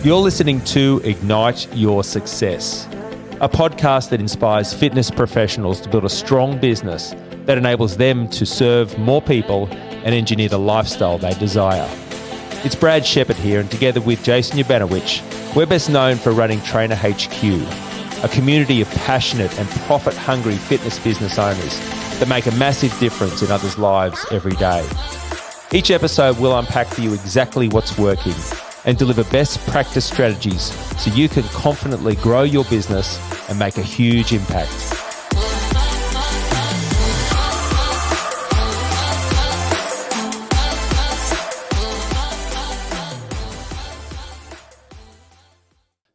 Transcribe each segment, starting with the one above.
You're listening to Ignite Your Success, a podcast that inspires fitness professionals to build a strong business that enables them to serve more people and engineer the lifestyle they desire. It's Brad Shepherd here, and together with Jason Yabanowicz, we're best known for running Trainer HQ, a community of passionate and profit-hungry fitness business owners that make a massive difference in others' lives every day. Each episode will unpack for you exactly what's working and deliver best practice strategies so you can confidently grow your business and make a huge impact.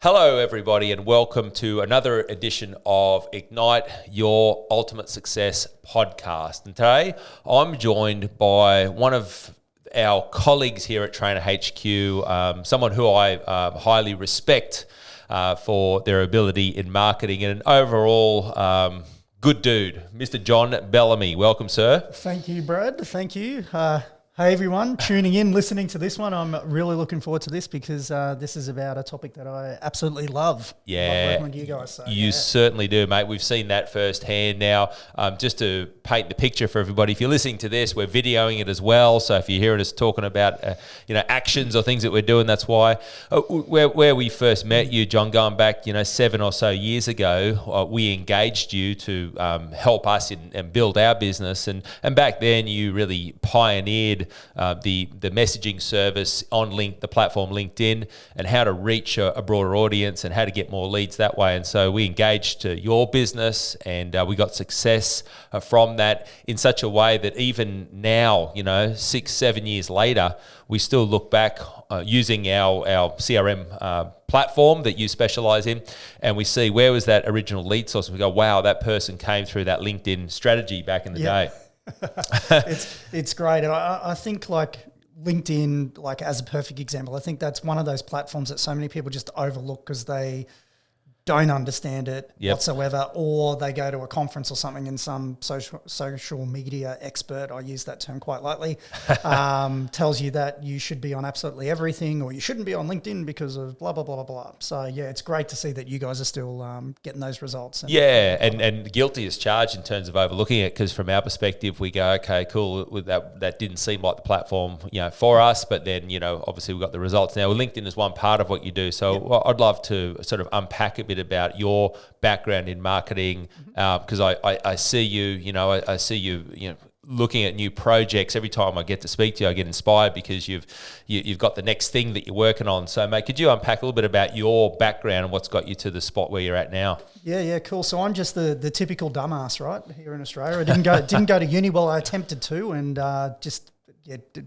Hello everybody, and welcome to another edition of Ignite Your Ultimate Success podcast. And today I'm joined by one of our colleagues here at Trainer HQ, someone who I highly respect for their ability in marketing and an overall good dude, Mr. John Bellamy. Welcome, sir. Thank you, Brad. Thank you. Hey, everyone tuning in, listening to this one. I'm really looking forward to this because this is about a topic that I absolutely love. Yeah, Like you guys. So, you certainly do, mate. We've seen that firsthand now. Just to paint the picture for everybody, if you're listening to this, we're videoing it as well. So if you're hearing us talking about actions or things that we're doing, that's why. Where we first met you, John, going back 7 or so years ago, we engaged you to help us and build our business, and back then you really pioneered the messaging service on the platform LinkedIn, and how to reach a broader audience and how to get more leads that way. And so we engaged your business, and we got success from that in such a way that even now, 6-7 years later, we still look back using our CRM platform that you specialize in, and we see where was that original lead source, and we go, wow, that person came through that LinkedIn strategy back in the day. It's great. And I think like LinkedIn, like as a perfect example, I think that's one of those platforms that so many people just overlook because they don't understand it whatsoever, or they go to a conference or something and some social media expert, I use that term quite lightly, tells you that you should be on absolutely everything, or you shouldn't be on LinkedIn because of blah, blah, blah, blah, blah. So yeah, it's great to see that you guys are still getting those results. And guilty as charged in terms of overlooking it, because from our perspective, we go, okay, cool, with that didn't seem like the platform, for us, but then, obviously we've got the results now. Well, LinkedIn is one part of what you do. So I'd love to sort of unpack a bit about your background in marketing, because I see you, I see you, looking at new projects. Every time I get to speak to you, I get inspired because you've got the next thing that you're working on. So, mate, could you unpack a little bit about your background and what's got you to the spot where you're at now? Yeah, cool. So I'm just the typical dumbass, right, here in Australia. I didn't go to uni. Well, I attempted to, and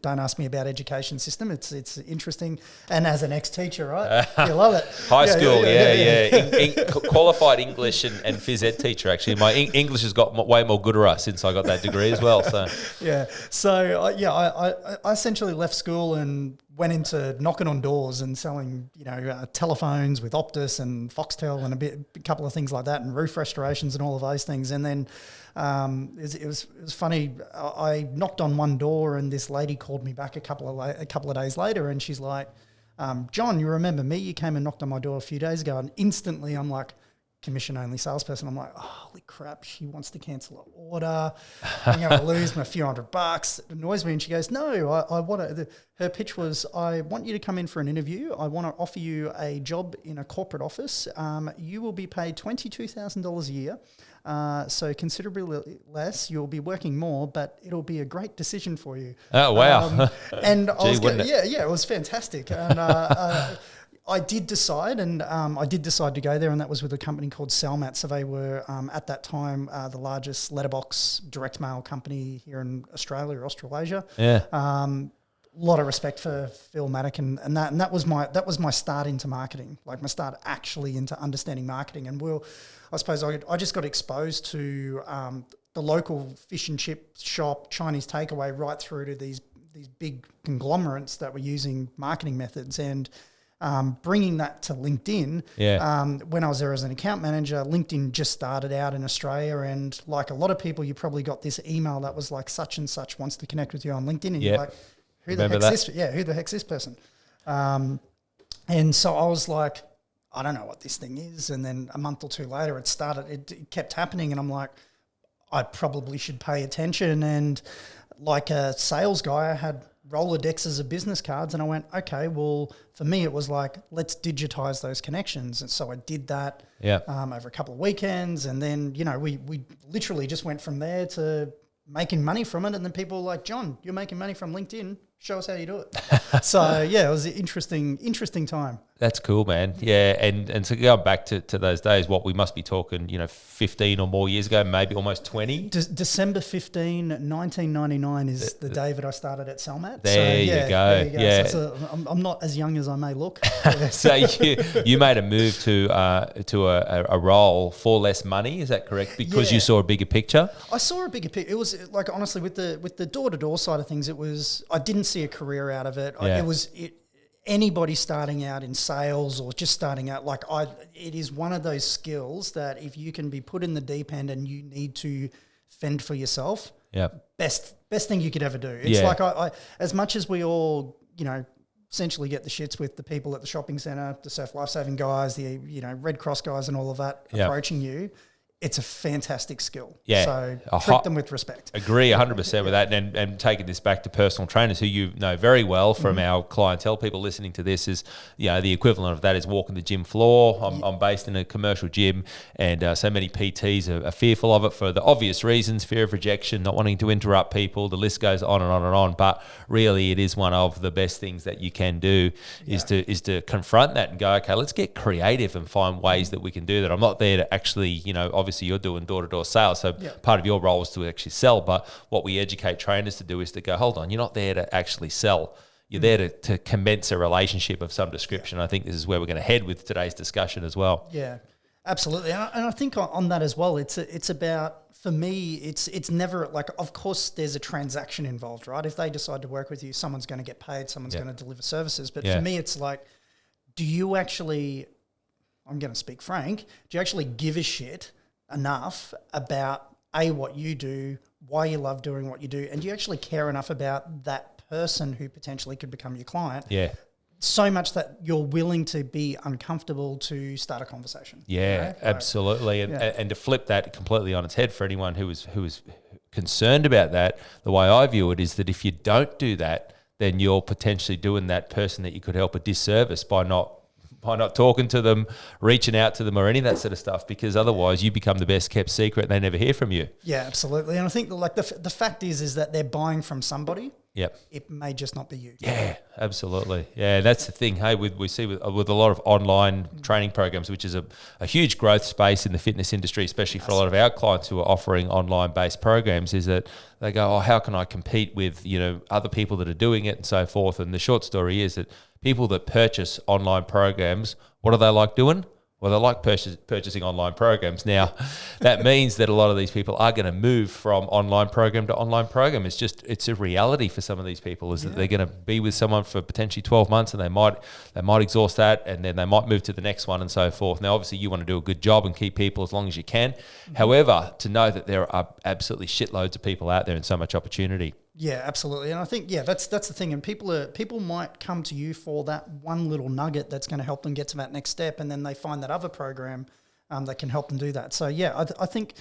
don't ask me about education system. It's interesting. And as an ex-teacher, right? You love it. High school, yeah. Qualified English and phys ed teacher, actually. My English has got way more good at us since I got that degree as well. So I essentially left school and went into knocking on doors and selling, telephones with Optus and Foxtel and a couple of things like that, and roof restorations and all of those things. And then it was funny. I knocked on one door, and this lady called me back a couple of days later, and she's like, "John, you remember me? You came and knocked on my door a few days ago." And instantly, I'm like, commission-only salesperson. I'm like, holy crap, she wants to cancel an order. I'm going to lose my few $100. It annoys me. And she goes, no, I want to. Her pitch was, I want you to come in for an interview. I want to offer you a job in a corporate office. You will be paid $22,000 a year. So considerably less. You'll be working more, but it'll be a great decision for you. Oh, wow. And it was fantastic. And I did decide to go there, and that was with a company called Salmat. So they were, at that time, the largest letterbox direct mail company here in Australia or Australasia. Yeah. A lot of respect for Phil Maddock and that was my start into marketing, like my start actually into understanding marketing. And I suppose I just got exposed to the local fish and chip shop, Chinese takeaway, right through to these big conglomerates that were using marketing methods. And bringing that to LinkedIn, when I was there as an account manager, LinkedIn just started out in Australia, and like a lot of people, you probably got this email that was like, such and such wants to connect with you on LinkedIn, and you're like, who the heck's this person? And so I was like, I don't know what this thing is. And then a month or two later, it kept happening. And I'm like, I probably should pay attention. And like a sales guy, I had Rolodexes of business cards. And I went, okay, well, for me, it was like, let's digitize those connections. And so I did that over a couple of weekends. And then, we literally just went from there to making money from it. And then people were like, John, you're making money from LinkedIn. Show us how you do it. So, yeah, it was an interesting time. That's cool, man. Yeah, and so going back to those days, what we must be talking, 15 or more years ago, maybe almost 20. December 15, 1999 is the day that I started at Selmat. There you go. Yeah. So I'm not as young as I may look. So you made a move to a role for less money, is that correct? Because you saw a bigger picture? I saw a bigger picture. It was like, honestly, with the door-to-door side of things, I didn't see a career out of it. Anybody starting out in sales or just starting out, it is one of those skills that if you can be put in the deep end and you need to fend for yourself, best thing you could ever do. It's like I as much as we all, essentially get the shits with the people at the shopping centre, the Surf Lifesaving guys, the Red Cross guys and all of that approaching you. It's a fantastic skill. Yeah. So treat them with respect. Agree 100% with that. And taking this back to personal trainers who you know very well from our clientele, people listening to this is, the equivalent of that is walking the gym floor. I'm based in a commercial gym, and so many PTs are fearful of it for the obvious reasons, fear of rejection, not wanting to interrupt people. The list goes on and on and on. But really it is one of the best things that you can do is to confront that and go, okay, let's get creative and find ways that we can do that. I'm not there to actually, obviously you're doing door-to-door sales, so part of your role is to actually sell, but what we educate trainers to do is to go, hold on, you're not there to actually sell. You're there to commence a relationship of some description. I think this is where we're going to head with today's discussion as well. Yeah, absolutely. And I think on that as well, it's about, for me, it's never like, of course there's a transaction involved, right? If they decide to work with you, someone's going to get paid, someone's going to deliver services. But for me, it's like, do you actually, I'm going to speak frank, do you actually give a shit enough about what you do, why you love doing what you do, and do you actually care enough about that person who potentially could become your client? Yeah. So much that you're willing to be uncomfortable to start a conversation. Yeah, absolutely. And to flip that completely on its head for anyone who is concerned about that, the way I view it is that if you don't do that, then you're potentially doing that person that you could help a disservice by not talking to them, reaching out to them or any of that sort of stuff, because otherwise you become the best kept secret and they never hear from you. Yeah, absolutely. And I think the fact is that they're buying from somebody. Yep. It may just not be you. Yeah, absolutely. Yeah, that's the thing. Hey, we see with a lot of online training programs, which is a huge growth space in the fitness industry, especially for a lot of our clients who are offering online-based programs, is that they go, how can I compete with, other people that are doing it and so forth? And the short story is that people that purchase online programs, what do they like doing? Well, they like purchasing online programs. Now, that means that a lot of these people are going to move from online program to online program. It's a reality for some of these people is that they're going to be with someone for potentially 12 months and they might exhaust that and then they might move to the next one and so forth. Now, obviously, you want to do a good job and keep people as long as you can. However, to know that there are absolutely shitloads of people out there and so much opportunity. Yeah, absolutely. And I think, that's the thing. And people might come to you for that one little nugget that's going to help them get to that next step. And then they find that other program that can help them do that. So, I think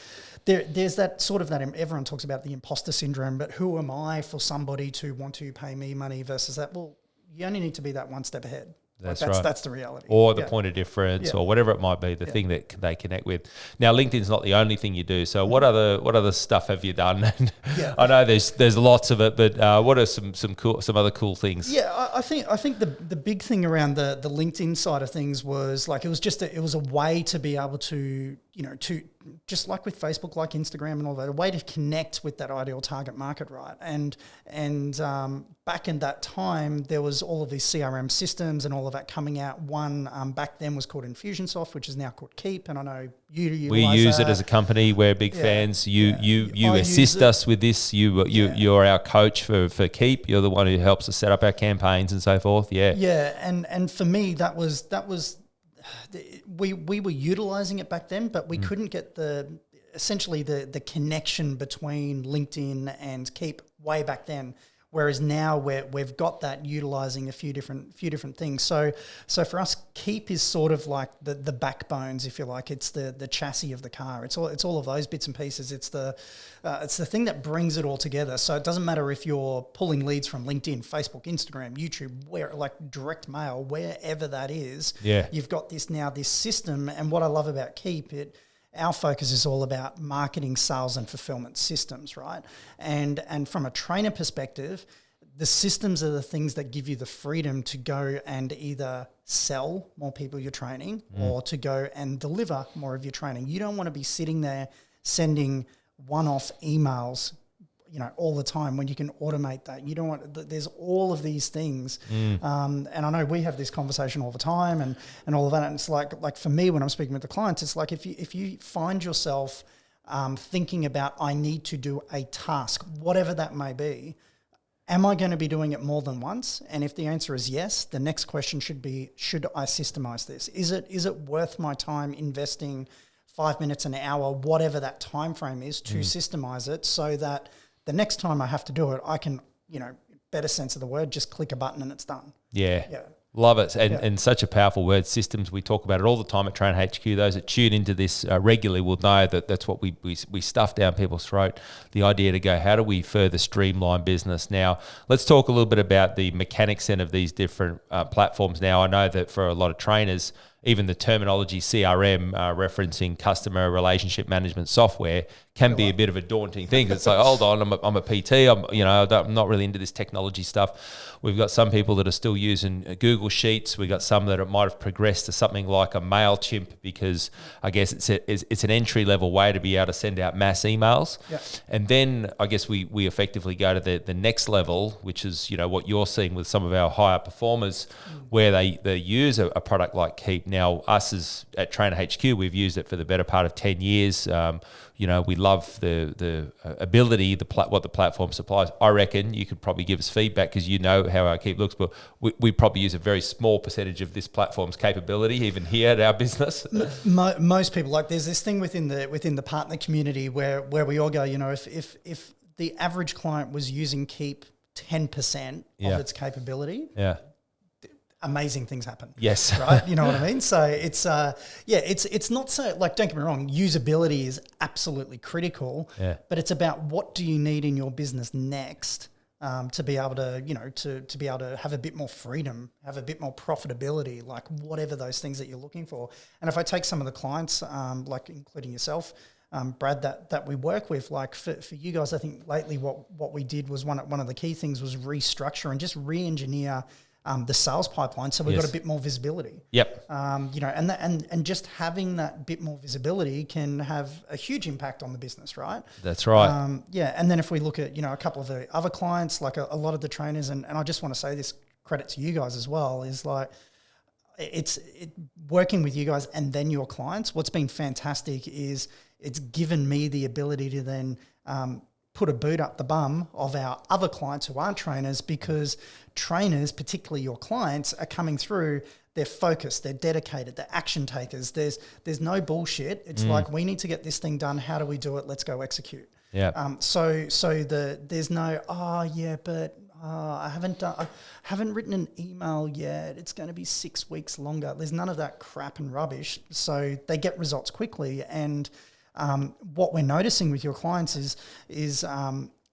there's that sort of that everyone talks about the imposter syndrome, but who am I for somebody to want to pay me money versus that? Well, you only need to be that one step ahead. That's right. That's the reality. Or the point of difference or whatever it might be, the thing that they connect with. Now, LinkedIn's not the only thing you do. So what other stuff have you done? I know there's lots of it, but what are some other cool things? Yeah, I think the big thing around the LinkedIn side of things was like it was a way to be able to, to just like with Facebook, like Instagram and all that, a way to connect with that ideal target market, right? And back in that time, there was all of these CRM systems and all of that coming out. One back then was called Infusionsoft, which is now called Keap, and I know we use it as a company. We're big fans. You assist us with this. You're our coach for Keap. You're the one who helps us set up our campaigns and so forth. Yeah. And for me, that was. We were utilizing it back then, but we couldn't get the connection between LinkedIn and Keap way back then. Whereas now we've got that utilizing a few different things. So for us, Keap is sort of like the backbones, if you like. It's the chassis of the car. It's all of those bits and pieces. It's the thing that brings it all together. So it doesn't matter if you're pulling leads from LinkedIn, Facebook, Instagram, YouTube, where like direct mail, wherever that is. Yeah. You've got this system. And what I love about Keap, our focus is all about marketing, sales, and fulfillment systems, right? And from a trainer perspective, the systems are the things that give you the freedom to go and either sell more people you're training or to go and deliver more of your training. You don't want to be sitting there sending one-off emails, all the time when you can automate that. You don't want, there's all of these things. And I know we have this conversation all the time and all of that. And it's like for me, when I'm speaking with the clients, it's like if you find yourself thinking about, I need to do a task, whatever that may be, am I going to be doing it more than once? And if the answer is yes, the next question should be, should I systemize this? Is it worth my time investing 5 minutes, an hour, whatever that time frame is to systemize it so that the next time I have to do it, I can, better sense of the word, just click a button and it's done. Yeah. Yeah. Love it. And such a powerful word, systems. We talk about it all the time at Train HQ. Those that tune into this regularly will know that that's what we stuff down people's throat, the idea to go, how do we further streamline business? Now, let's talk a little bit about the mechanics then of these different platforms. Now, I know that for a lot of trainers, even the terminology CRM, referencing customer relationship management software, can be a bit of a daunting thing. It's like, hold on, I'm a PT. I'm not really into this technology stuff. We've got some people that are still using Google Sheets. We've got some that might have progressed to something like a MailChimp because I guess it's an entry level way to be able to send out mass emails. Yeah. And then I guess we effectively go to the next level, which is what you're seeing with some of our higher performers, where they use a product like Keap. Now, us at Trainer HQ, we've used it for the better part of 10 years. We love the ability, what the platform supplies. I reckon you could probably give us feedback because how our Keap looks, but we probably use a very small percentage of this platform's capability, even here at our business. Most people, like there's this thing within the partner community where we all go, if the average client was using Keap 10% of its capability, amazing things happen. Yes. Right? You know what I mean? So it's not so, like, don't get me wrong, usability is absolutely critical, but it's about what do you need in your business next to be able to, to be able to have a bit more freedom, have a bit more profitability, like whatever those things that you're looking for. And if I take some of the clients, like including yourself, Brad, that we work with, like for you guys, I think lately what we did was one of the key things was restructure and just re-engineer the sales pipeline, so we've got a bit more visibility. Yep. And just having that bit more visibility can have a huge impact on the business, right? That's right. And then if we look at a couple of the other clients, like a lot of the trainers, and I just want to say this, credit to you guys as well, is like it's working with you guys and then your clients. What's been fantastic is it's given me the ability to then put a boot up the bum of our other clients who aren't trainers, because trainers, particularly your clients, are coming through, they're focused, they're dedicated, they're action takers. There's no bullshit. It's like, we need to get this thing done. How do we do it? Let's go execute. Yeah. So there's no, I haven't written an email yet. It's going to be 6 weeks longer. There's none of that crap and rubbish. So they get results quickly. And what we're noticing with your clients is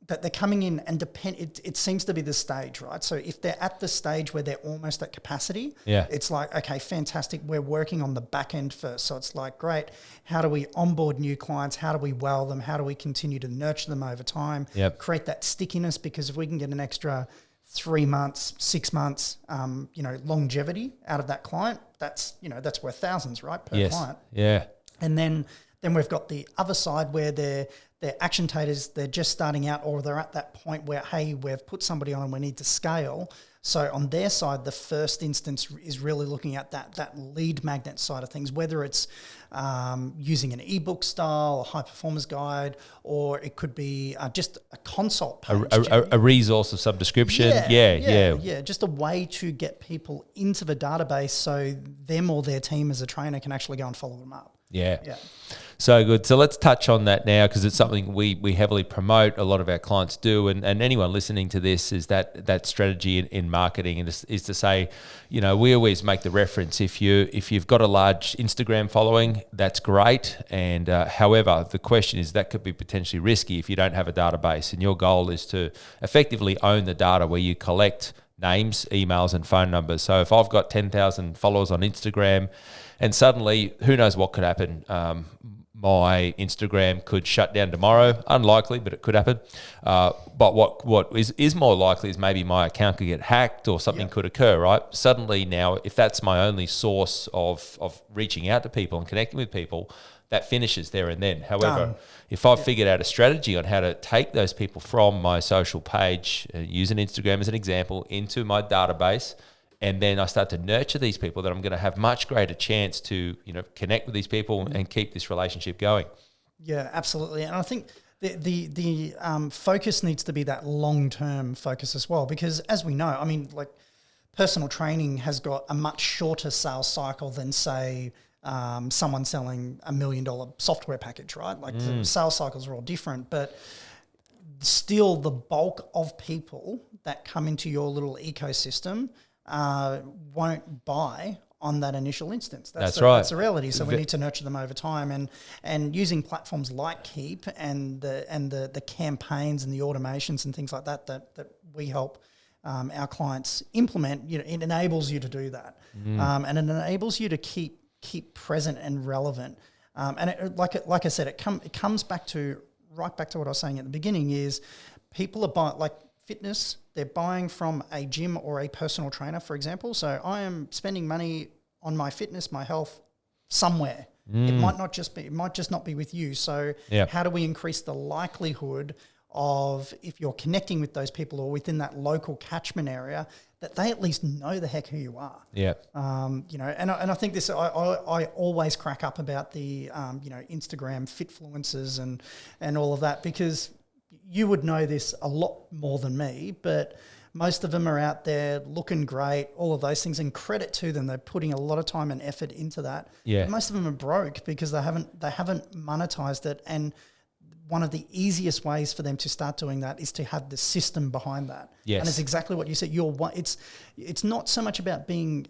that they're coming in and it seems to be the stage, right? So if they're at the stage where they're almost at capacity, it's like, okay, fantastic. We're working on the back end first. So it's like, great. How do we onboard new clients? How do we wow them? How do we continue to nurture them over time? Create that stickiness, because if we can get an extra 3 months, 6 months, longevity out of that client, that's worth thousands, right? Per client. Yeah. And then we've got the other side where they're action takers, they're just starting out, or they're at that point where, hey, we've put somebody on and we need to scale. So on their side, the first instance is really looking at that lead magnet side of things, whether it's using an ebook style, a high performance guide, or it could be just a consult page. A resource of some description. Yeah. Just a way to get people into the database so them or their team as a trainer can actually go and follow them up. Yeah. Yeah. So good. So let's touch on that now, because it's something we heavily promote. A lot of our clients do, and anyone listening to this is that strategy in marketing, and is to say, you know, we always make the reference, if you've got a large Instagram following, that's great, and however, the question is that could be potentially risky if you don't have a database, and your goal is to effectively own the data where you collect names, emails, and phone numbers. So if I've got 10,000 followers on Instagram, and suddenly, who knows what could happen? My Instagram could shut down tomorrow. Unlikely, but it could happen. But what is more likely is maybe my account could get hacked, or something could occur, right? Suddenly now, if that's my only source of reaching out to people and connecting with people, that finishes there and then. However, if I've figured out a strategy on how to take those people from my social page, using Instagram as an example, into my database, and then I start to nurture these people, that I'm going to have much greater chance to, you know, connect with these people and keep this relationship going. Yeah, absolutely. And I think the focus needs to be that long-term focus as well, because as we know, I mean, like, personal training has got a much shorter sales cycle than, say, someone selling $1 million software package, right? Like the sales cycles are all different, but still the bulk of people that come into your little ecosystem won't buy on that initial instance. That's right. That's the reality. So we need to nurture them over time, and using platforms like Keap and the campaigns and the automations and things like that we help our clients implement. You know, it enables you to do that, and it enables you to keep present and relevant. And it, like I said, it comes back to right back to what I was saying at the beginning, is people are buying, like fitness, they're buying from a gym or a personal trainer, for example. So I am spending money on my fitness, my health somewhere. It might just not be with you. So how do we increase the likelihood of, if you're connecting with those people or within that local catchment area, that they at least know the heck who you are. Yeah. You know, and I think this, I always crack up about the, you know, Instagram fitfluencers and all of that, because you would know this a lot more than me, but most of them are out there looking great, all of those things, and credit to them. They're putting a lot of time and effort into that. Yeah. But most of them are broke because they haven't monetized it. And one of the easiest ways for them to start doing that is to have the system behind that. Yes. And it's exactly what you said. It's not so much about being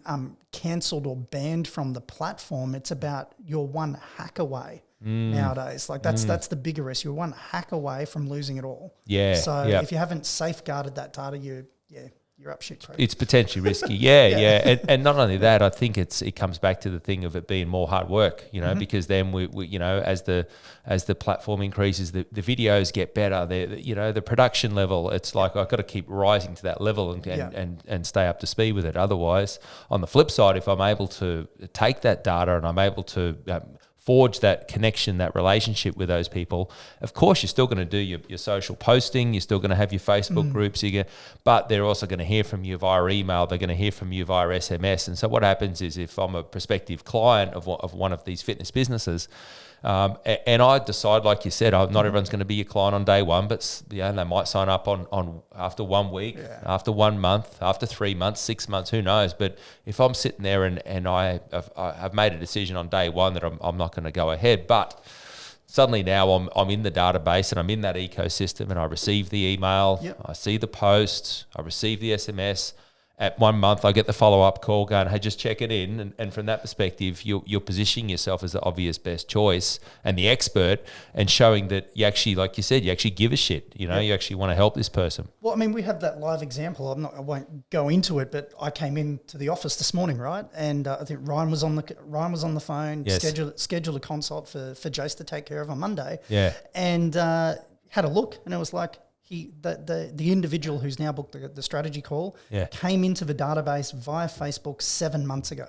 cancelled or banned from the platform. It's about you're one hack away nowadays. Like that's the bigger risk. You're one hack away from losing it all. Yeah. So if you haven't safeguarded that data, you're up shit creek. It's potentially risky. Yeah. And not only that, I think it comes back to the thing of it being more hard work, you know, because then we you know, as the platform increases, the videos get better, the production level, it's like I've got to keep rising to that level and stay up to speed with it. Otherwise, on the flip side, if I'm able to take that data and I'm able to forge that connection, that relationship with those people, of course you're still going to do your social posting, you're still going to have your Facebook groups, but they're also going to hear from you via email, they're going to hear from you via SMS. And so what happens is, if I'm a prospective client of one of these fitness businesses, and I decide, like you said, not everyone's going to be your client on day one, but they might sign up on after 1 week, after 1 month, after 3 months, 6 months, who knows? But if I'm sitting there and I've made a decision on day one that I'm not going to go ahead, but suddenly now I'm in the database and I'm in that ecosystem, and I receive the email, I see the post, I receive the SMS. At 1 month, I get the follow-up call going, hey, just check it in. And from that perspective, you're positioning yourself as the obvious best choice and the expert, and showing that you actually, like you said, you actually give a shit. You know, you actually want to help this person. Well, I mean, we have that live example. I won't go into it, but I came into the office this morning, right? And I think Ryan was on the phone, scheduled a consult for Jace to take care of on Monday. Yeah. And had a look, and it was like, the individual who's now booked the strategy call came into the database via Facebook 7 months ago.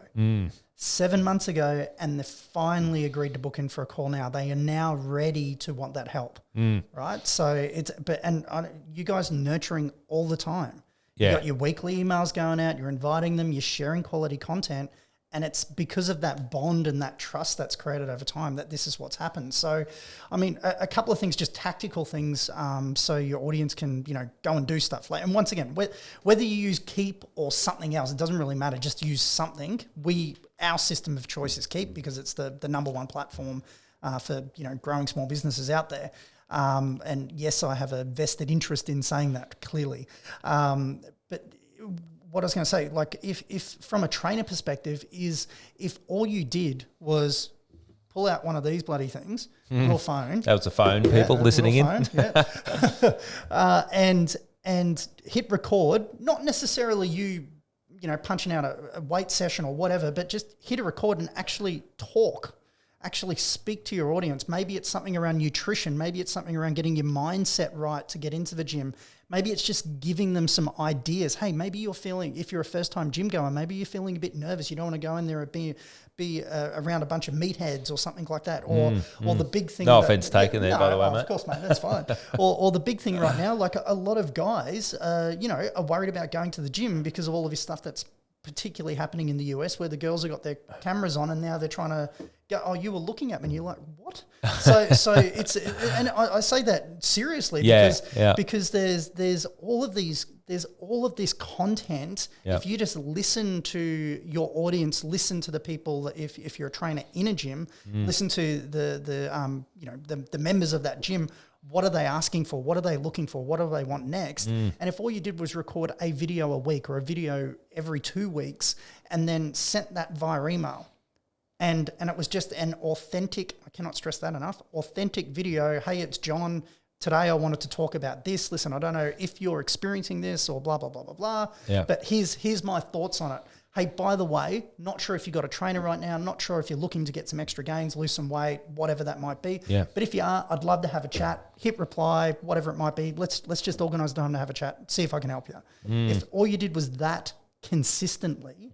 7 months ago, and they finally agreed to book in for a call now. They are now ready to want that help, right? So you guys are nurturing all the time. You got your weekly emails going out, you're inviting them, you're sharing quality content, and it's because of that bond and that trust that's created over time that this is what's happened. So, I mean, a couple of things, just tactical things, so your audience can, go and do stuff. And once again, whether you use Keap or something else, it doesn't really matter. Just use something. We our system of choice is Keap because it's the number one platform for growing small businesses out there. And yes, I have a vested interest in saying that clearly. But what I was going to say, like if from a trainer perspective, is if all you did was pull out one of these bloody things, your phone. That was a phone, people listening in. And hit record, not necessarily you punching out a weight session or whatever, but just hit a record and actually talk. Actually speak to your audience. Maybe it's something around nutrition. Maybe it's something around getting your mindset right to get into the gym. Maybe it's just giving them some ideas. Hey, maybe you're feeling, if you're a first-time gym goer, maybe you're feeling a bit nervous. You don't want to go in there and be around a bunch of meateheads or something like that. Or the big thing. No offense taken there, by the way, mate. Of course, mate. That's fine. or the big thing right now, like a lot of guys, are worried about going to the gym because of all of this stuff that's particularly happening in the US, where the girls have got their cameras on and now they're trying to go, oh, you were looking at me, and you're like, what? So it's, and I say that seriously because there's all of this content. If you just listen to your audience, listen to the people that if you're a trainer in a gym, listen to the members of that gym. What are they asking for? What are they looking for? What do they want next? And if all you did was record a video a week or a video every 2 weeks and then sent that via email, and it was just an authentic, I cannot stress that enough, authentic video. Hey, it's John. Today I wanted to talk about this. Listen, I don't know if you're experiencing this or blah, blah, blah, blah, blah. Yeah. But here's my thoughts on it. Hey, by the way, not sure if you've got a trainer right now. I'm not sure if you're looking to get some extra gains, lose some weight, whatever that might be. Yeah. But if you are, I'd love to have a chat, hit reply, whatever it might be. Let's just organise time to have a chat, see if I can help you. If all you did was that consistently,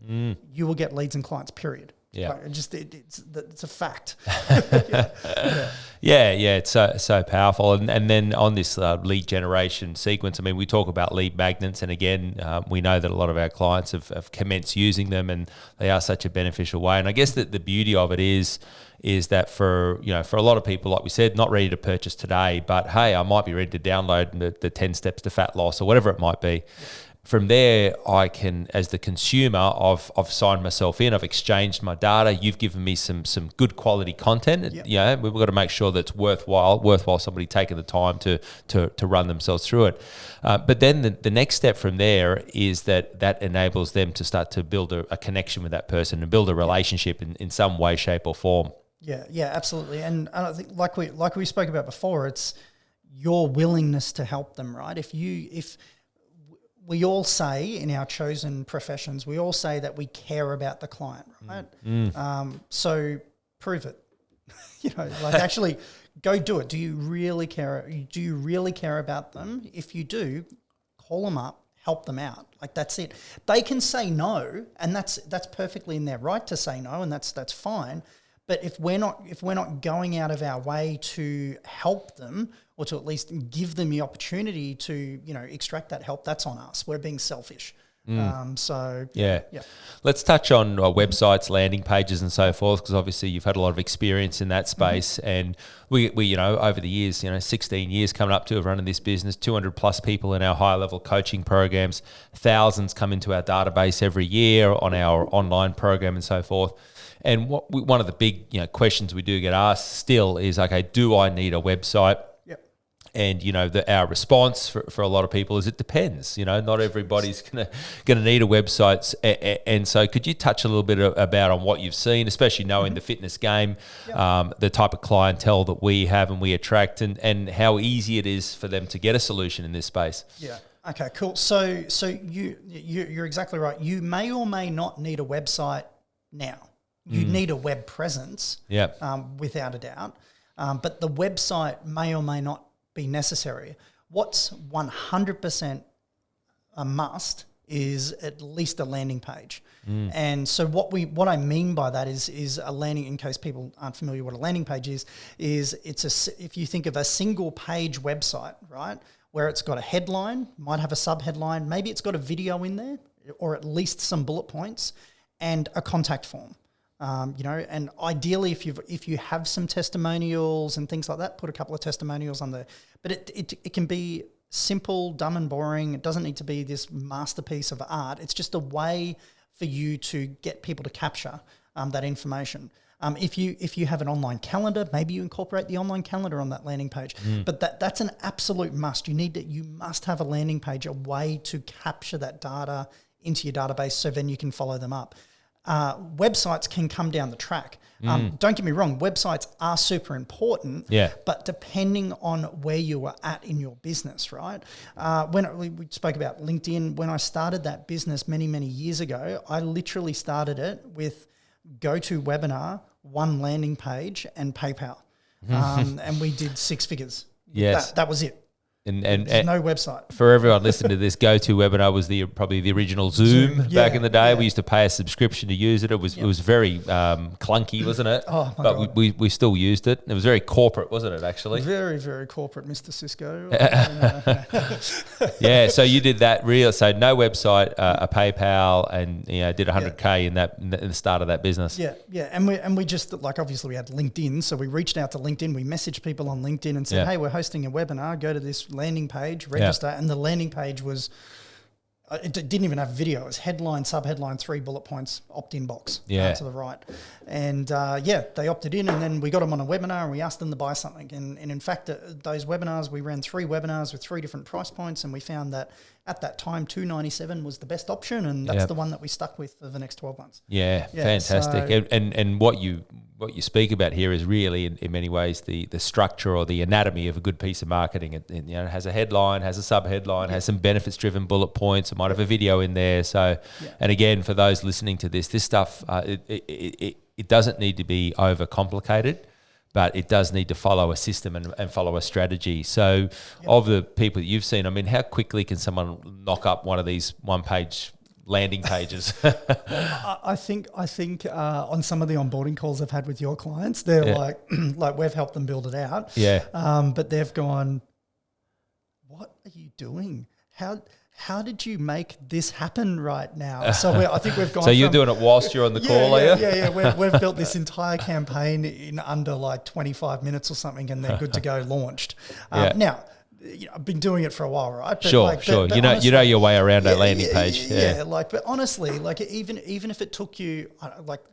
you will get leads and clients, period. Yeah, like it's a fact. It's so powerful. And then on this lead generation sequence, I mean, we talk about lead magnets, and again, we know that a lot of our clients have commenced using them, and they are such a beneficial way. And I guess that the beauty of it is that for a lot of people, like we said, not ready to purchase today, but hey, I might be ready to download the 10 steps to fat loss or whatever it might be. From there, I can, as the consumer, I've signed myself in, I've exchanged my data, you've given me some good quality content. Yep. We've got to make sure that it's worthwhile somebody taking the time to run themselves through it. But then the next step from there is that enables them to start to build a connection with that person and build a relationship in some way, shape or form. Yeah, absolutely. And I think like we spoke about before, it's your willingness to help them, right? If we all say in our chosen professions, we all say that we care about the client, right? So prove it. Actually go do it. Do you really care? Do you really care about them? If you do, call them up, help them out. Like, that's it. They can say no, and that's perfectly in their right to say no, and that's fine. But if we're not going out of our way to help them, or to at least give them the opportunity to, extract that help, that's on us. We're being selfish. Yeah. Let's touch on websites, landing pages, and so forth, because obviously you've had a lot of experience in that space, and we over the years, 16 years coming up to of running this business, 200 plus people in our high level coaching programs, thousands come into our database every year on our online program and so forth. And one of the big questions we do get asked still is, okay, do I need a website? Yep. And our response for a lot of people is it depends. Not everybody's gonna need a website. And so, could you touch a little bit about on what you've seen, especially knowing the fitness game, the type of clientele that we have and we attract, and how easy it is for them to get a solution in this space? Yeah. Okay. Cool. So you're exactly right. You may or may not need a website now. You need a web presence, without a doubt. But the website may or may not be necessary. What's 100% a must is at least a landing page. And so what I mean by that is a landing, in case people aren't familiar what a landing page is if you think of a single page website, right, where it's got a headline, might have a sub-headline, maybe it's got a video in there, or at least some bullet points, and a contact form. And ideally, if you have some testimonials and things like that, put a couple of testimonials on there. But it can be simple, dumb and boring. It doesn't need to be this masterpiece of art. It's just a way for you to get people to capture that information. If you have an online calendar, maybe you incorporate the online calendar on that landing page. But that's an absolute must. You must have a landing page, a way to capture that data into your database so then you can follow them up. Websites can come down the track. Don't get me wrong, websites are super important, but depending on where you are at in your business, right? When we spoke about LinkedIn, when I started that business many, many years ago, I literally started it with GoToWebinar, one landing page, and PayPal. And we did 6 figures. Yes. That was it. And no website. For everyone listening to this, GoToWebinar was probably the original Zoom back in the day. We used to pay a subscription to use it. It was very clunky, wasn't it? Oh, my but God. we still used it. It was very corporate, wasn't it? Actually, Very, very corporate, Mr. Cisco. Yeah. So you did that so no website, a PayPal, and did 100K in the start of that business. Yeah. And we just, like, obviously we had LinkedIn, so we reached out to LinkedIn. We messaged people on LinkedIn and said, hey, we're hosting a webinar. Go to this landing page, register, and the landing page was, it didn't even have video. It was headline, subheadline, 3 bullet points, opt-in box to the right. And they opted in, and then we got them on a webinar and we asked them to buy something. And in fact, those webinars, we ran 3 webinars with 3 different price points, and we found that at that time, $297 was the best option, and that's the one that we stuck with for the next 12 months. Yeah, fantastic. So, and what you speak about here is really, in many ways, the structure or the anatomy of a good piece of marketing. It has a headline, has a sub-headline, has some benefits-driven bullet points. It might have a video in there. So, and again, for those listening to this stuff, it doesn't need to be overcomplicated, but it does need to follow a system and follow a strategy. So of the people that you've seen, I mean, how quickly can someone knock up one of these one-page landing pages? I think on some of the onboarding calls I've had with your clients, they're like we've helped them build it out. But they've gone, what are you doing? How did you make this happen right now? So I think we've gone. So you're doing it whilst you're on the call, are you? Yeah. We've built this entire campaign in under like 25 minutes or something, and they're good to go, launched. Now, I've been doing it for a while, right? But sure. But honestly, you know your way around a landing page. But honestly, like even if it took you,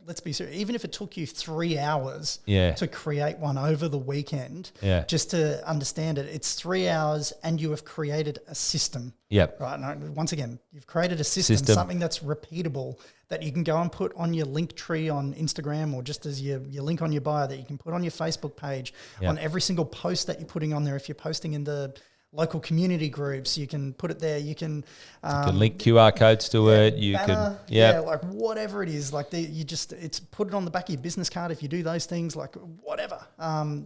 let's be serious, even if it took you 3 hours to create one over the weekend, just to understand it, it's 3 hours, and you have created a system. Right. And once again, you've created a system, something that's repeatable, that you can go and put on your link tree on Instagram, or just as your link on your bio, that you can put on your Facebook page, on every single post that you're putting on there. If you're posting in the local community groups, you can put it there. You can link QR codes to it. You banner, can, like whatever it is, like it's put it on the back of your business card. If you do those things, like whatever,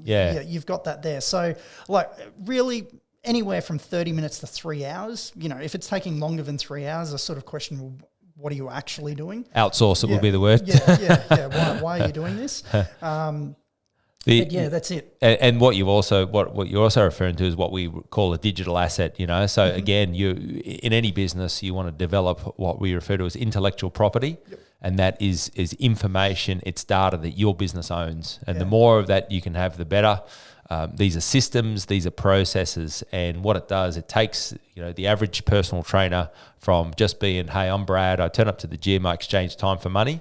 you've got that there. So like really, anywhere from 30 minutes to 3 hours. If it's taking longer than 3 hours, I sort of question, well, what are you actually doing? Outsource it would be the word. Why are you doing this? That's it. And what you're also referring to is what we call a digital asset. So again, you in any business, you want to develop what we refer to as intellectual property. And that is information, it's data that your business owns. And the more of that you can have, the better. These are systems, these are processes, and what it does, it takes the average personal trainer from just being, hey, I'm Brad, I turn up to the gym, I exchange time for money,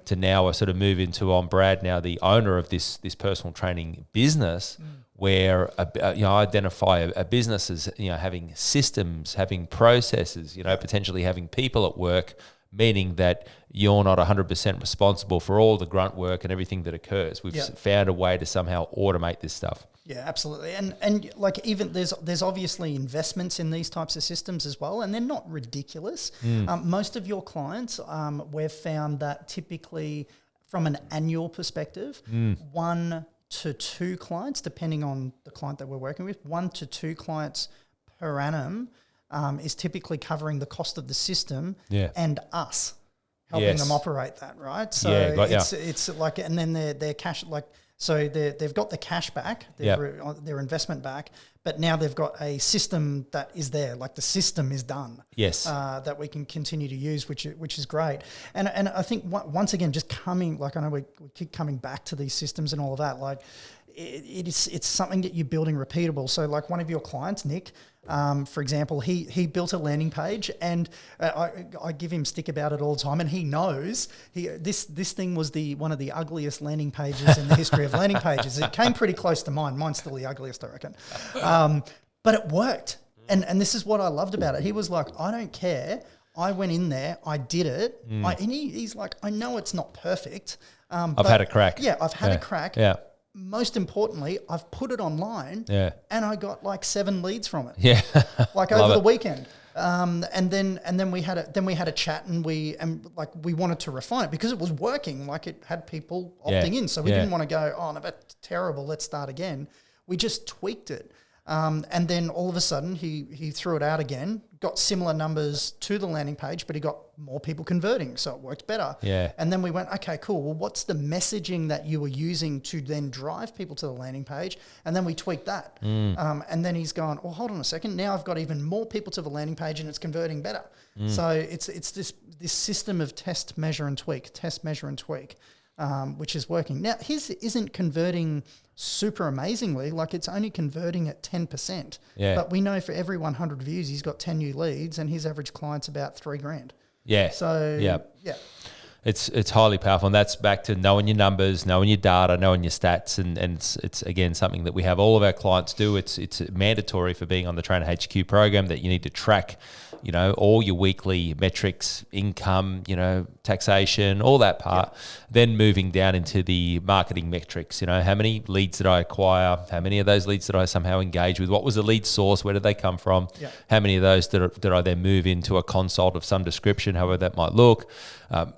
to now I sort of move into, I'm Brad, now the owner of this personal training business, where I identify a business as having systems, having processes, potentially having people at work, meaning that you're not 100% responsible for all the grunt work and everything that occurs. We've found a way to somehow automate this stuff. Yeah, absolutely. And like even there's obviously investments in these types of systems as well, and they're not ridiculous. Most of your clients, we've found that typically from an annual perspective, 1 to 2 clients, depending on the client that we're working with, 1 to 2 clients per annum is typically covering the cost of the system and us helping them operate that, right? So it's like, and then their cash, like, so they've got the cash back, their investment back, but now they've got a system that is there, like the system is done. That we can continue to use, which is great. And I think once again, just coming, like I know we keep coming back to these systems and all of that, like it's something that you're building repeatable. So like one of your clients, Nick, for example, he built a landing page, and I give him stick about it all the time, and he knows this thing was one of the ugliest landing pages in the history of landing pages. It came pretty close to mine. Mine's still the ugliest, I reckon. But it worked. And this is what I loved about it. He was like, I don't care. I went in there, I did it. And he's like, I know it's not perfect. I've had a crack. Yeah, I've had a crack. Yeah. Most importantly, I've put it online. Yeah. And I got like 7 leads from it. Yeah. Like over the weekend. And then we had a chat, and we wanted to refine it because it was working. Like it had people opting in. So we didn't want to go, oh no, that's terrible, let's start again. We just tweaked it. And then all of a sudden he threw it out again, got similar numbers to the landing page, but he got more people converting, so it worked better. Yeah. And then we went, okay, cool. Well, what's the messaging that you were using to then drive people to the landing page? And then we tweaked that. And then he's gone, well, hold on a second. Now I've got even more people to the landing page, and it's converting better. So it's this system of test, measure, and tweak, which is working. Now, his isn't converting super amazingly, like it's only converting at 10%. Yeah. But we know for every 100 views, he's got 10 new leads, and his average client's about $3,000. Yeah. So, yeah. It's highly powerful, and that's back to knowing your numbers, knowing your data, knowing your stats, and it's again something that we have all of our clients do. It's mandatory for being on the Trainer HQ program that you need to track, all your weekly metrics, income, taxation, all that part. Then moving down into the marketing metrics, how many leads did I acquire? How many of those leads did I somehow engage with? What was the lead source? Where did they come from? How many of those did I then move into a consult of some description, however that might look?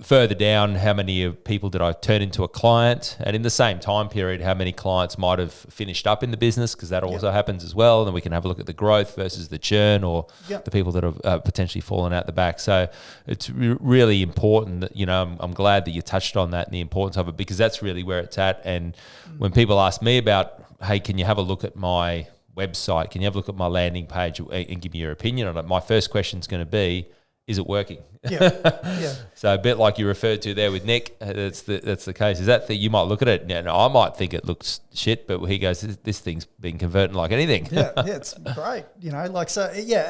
Further down, how many people did I turn into a client? And in the same time period, how many clients might have finished up in the business, because that also happens as well. And then we can have a look at the growth versus the churn, or the people that have potentially fallen out the back. So it's really important that, I'm glad that you touched on that and the importance of it, because that's really where it's at. And when people ask me about, hey, can you have a look at my website? Can you have a look at my landing page and give me your opinion on it? My first question is going to be, is it working? Yeah. So a bit like you referred to there with Nick, that's the case. Is that you might look at it and I might think it looks shit, but he goes, this thing's been converting like anything. It's great. And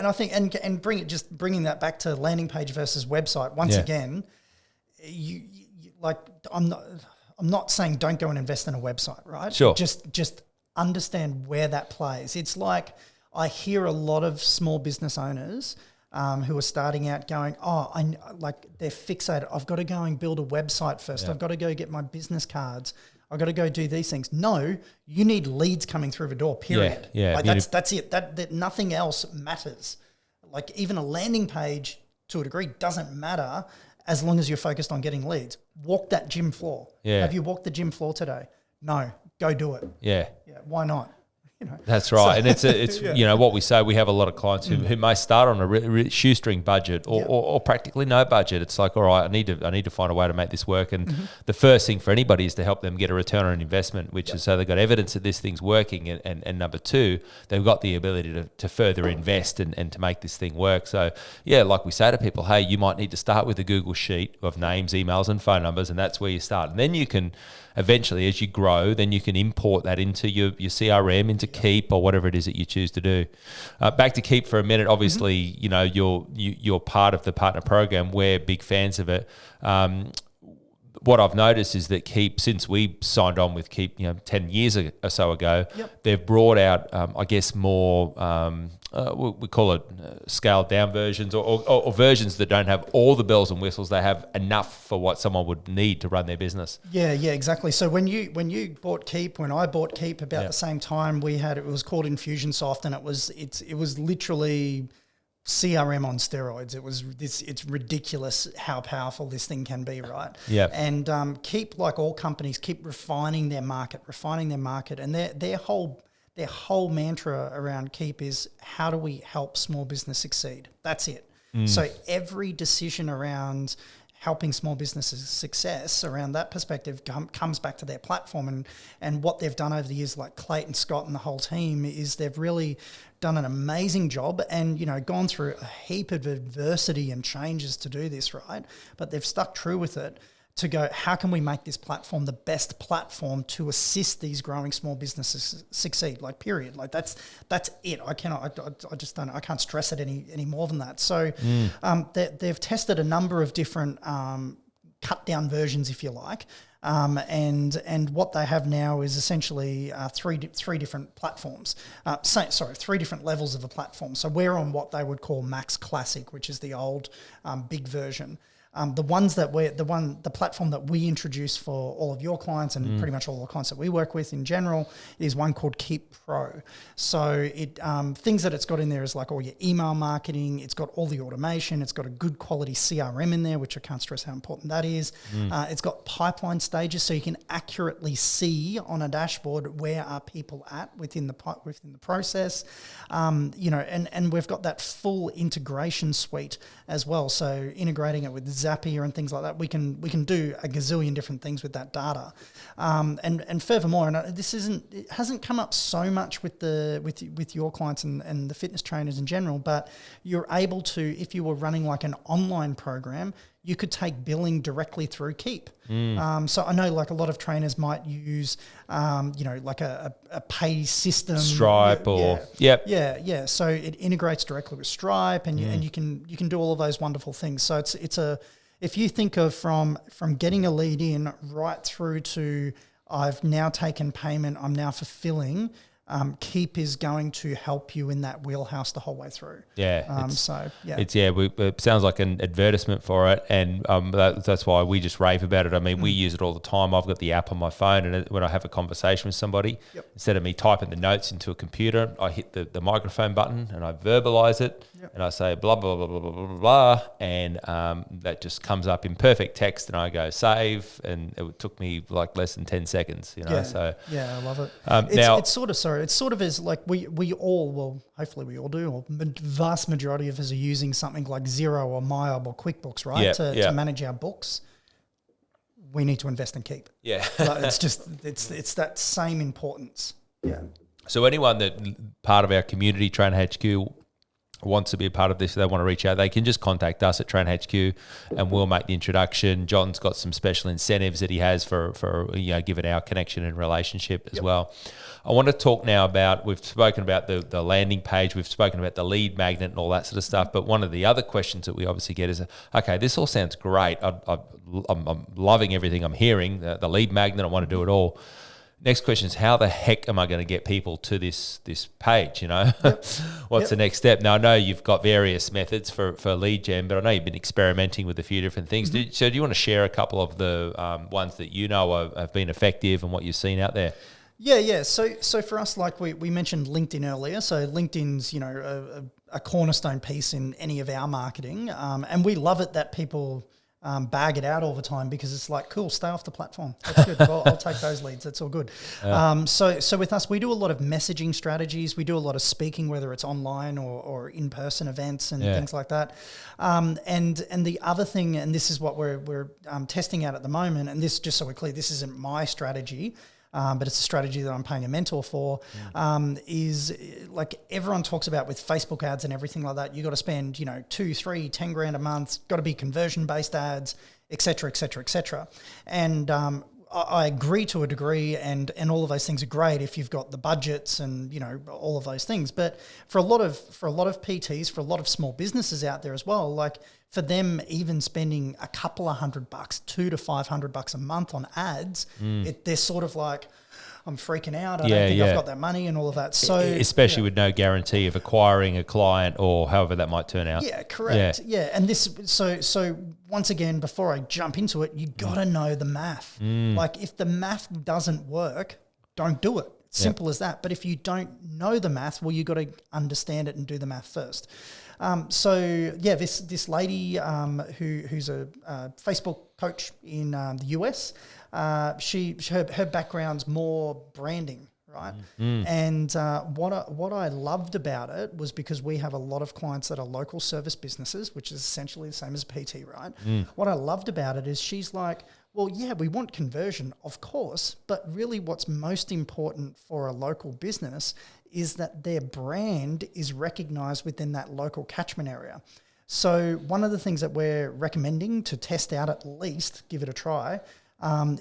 I think and bringing that back to landing page versus website once again. I'm not saying don't go and invest in a website, right? Sure. Just understand where that plays. It's like I hear a lot of small business owners who are starting out going, they're fixated. I've got to go and build a website first. I've got to go get my business cards. I've got to go do these things. No, you need leads coming through the door, period. That's it. That nothing else matters. Like even a landing page to a degree doesn't matter as long as you're focused on getting leads. Walk that gym floor. Yeah. Have you walked the gym floor today? No. Go do it. Yeah. Why not? That's right. And it's what we say, we have a lot of clients who may start on a shoestring budget or practically no budget. It's like, all right, I need to find a way to make this work. And the first thing for anybody is to help them get a return on investment, which is so they've got evidence that this thing's working. And number two, they've got the ability to further invest and to make this thing work. So like we say to people, hey, you might need to start with a Google sheet of names, emails and phone numbers, and that's where you start. And then you can eventually, as you grow, then you can import that into your CRM, into Keap or whatever it is that you choose to do. Back to Keap for a minute. Obviously, you're part of the partner program. We're big fans of it. What I've noticed is that Keap, since we signed on with Keap, 10 years or so ago, they've brought out, more, we call it scaled down versions or versions that don't have all the bells and whistles. They have enough for what someone would need to run their business. Yeah, exactly. So when you bought Keap, when I bought Keap about the same time, it was called Infusionsoft, and it was literally CRM on steroids. It's ridiculous how powerful this thing can be, right? Yeah. And Keap, like all companies, keep refining their market, and their whole mantra around Keap is, how do we help small business succeed? That's it. So every decision around helping small businesses success around that perspective comes back to their platform, and what they've done over the years, like Clayton Scott and the whole team, is they've really done an amazing job and, gone through a heap of adversity and changes to do this, right? But they've stuck true with it to go, how can we make this platform the best platform to assist these growing small businesses succeed? Like, period. Like that's it. I can't stress it any more than that. So they've tested a number of different cut down versions, if you like. And what they have now is essentially three different platforms. Three different levels of a platform. So we're on what they would call Max Classic, which is the old big version. The platform that we introduce for all of your clients and pretty much all the clients that we work with in general is one called Keap Pro. So it things that it's got in there is like all your email marketing. It's got all the automation. It's got a good quality CRM in there, which I can't stress how important that is. It's got pipeline stages, so you can accurately see on a dashboard where are people at within the process. And we've got that full integration suite as well. So integrating it with Zapier and things like that, we can do a gazillion different things with that data. And furthermore, and it hasn't come up so much with your clients and the fitness trainers in general, but you're able to, if you were running like an online program, you could take billing directly through Keap. So I know like a lot of trainers might use, like a pay system. Stripe Yeah. So it integrates directly with Stripe and you can do all of those wonderful things. So if you think of from getting a lead in right through to I've now taken payment, I'm now fulfilling, Keap is going to help you in that wheelhouse the whole way through. It sounds like an advertisement for it, and that's why we just rave about it. I mean, we use it all the time. I've got the app on my phone, and when I have a conversation with somebody, instead of me typing the notes into a computer, I hit the microphone button and I verbalize it, and I say blah blah blah blah blah blah blah, and that just comes up in perfect text, and I go save, and it took me like less than 10 seconds. So I love it. It's sort of as like we all, well, hopefully we all do, or the vast majority of us are using something like Xero or MyOb or QuickBooks, right? To manage our books. We need to invest in Keap. Yeah. It's that same importance. Yeah. So anyone that part of our community, Trainer HQ, wants to be a part of this, they want to reach out, they can just contact us at Trainer HQ and we'll make the introduction. John's got some special incentives that he has for given our connection and relationship as well. I want to talk now about, we've spoken about the landing page, we've spoken about the lead magnet and all that sort of stuff, but one of the other questions that we obviously get is, okay, this all sounds great. I'm loving everything I'm hearing, the lead magnet, I want to do it all. Next question is, how the heck am I going to get people to this page? What's the next step? Now, I know you've got various methods for lead gen, but I know you've been experimenting with a few different things. Do you want to share a couple of the ones that you know have been effective and what you've seen out there? Yeah. So for us, like we mentioned LinkedIn earlier. So LinkedIn's, a cornerstone piece in any of our marketing. And we love it that people bag it out all the time because it's like, cool, stay off the platform. That's good. I'll take those leads. That's all good. So with us, we do a lot of messaging strategies. We do a lot of speaking, whether it's online or in-person events and things like that. And the other thing, and this is what we're testing out at the moment, and this, just so we're clear, this isn't my strategy, but it's a strategy that I'm paying a mentor for, is like everyone talks about with Facebook ads and everything like that, you got to spend, 2, 3, 10 grand a month, got to be conversion-based ads, et cetera, et cetera, et cetera. And I agree to a degree, and all of those things are great if you've got the budgets and, all of those things. But for a lot of PTs, for a lot of small businesses out there as well, like for them, even spending a couple of $100, $200 to $500 a month on ads, they're sort of like, I'm freaking out. I don't think I've got that money and all of that. So especially with no guarantee of acquiring a client or however that might turn out. Yeah, correct. Yeah. And this, so once again, before I jump into it, you got to know the math. Like if the math doesn't work, don't do it. Simple as that. But if you don't know the math, well, you got to understand it and do the math first. This lady who's a Facebook coach in the US, her background's more branding, right? And what I loved about it was because we have a lot of clients that are local service businesses, which is essentially the same as a PT, right? What I loved about it is she's like, well, yeah, we want conversion, of course, but really what's most important for a local business is that their brand is recognized within that local catchment area. So one of the things that we're recommending to test out, at least give it a try,